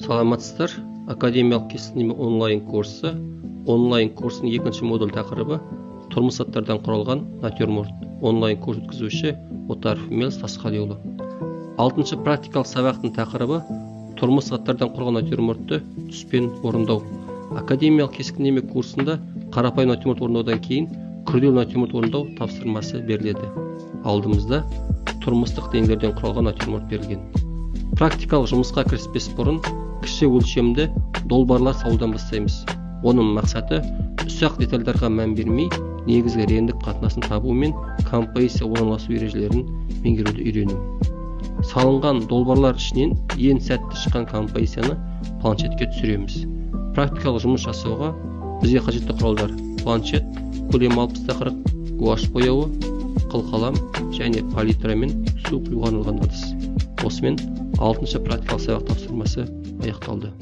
Саламатсыздар. Академиялық кескіндеме онлайн курсы. Онлайн курсының екінші модуль тақырыбы тұрмыс заттардан құралған натюрморт. Онлайн курс өткізуші Отаров Мелс Тасқалиұлы. 6-шы практикалық сабақтың тақырыбы тұрмыс заттардан құралған натюрмортты түспен орындау. Академиялық кескіндеме курсында қарапайым натюрморт орындаудан кейін күрделі натюрморт орындау тапсырмасы беріледі. Алдымызда тұрмыстық денелерден құралған натюрморт берілген. Практикалық жұмысқа кіріспес бұрын кіші өлшемді долбарлар салудан бастаймыз. Оның мақсаты ұсақ детальдарға мән бермей, негізгі реңдік қатынасын табу мен композиция орналасу ережелерін меңгеруді үйрену. Салынған долбарлар ішінен ең сәтті шыққан композицияны планшетке түсіреміз. Практикалық жұмыс жасауға бізге қажетті құралдар: планшет, көлемі 60-40, гуашь бояуы, қылқалам және палитра мен су құюға арналған ыдыс. Осымен 6-шы практикалық сабақ тапсырмасы аяқталды.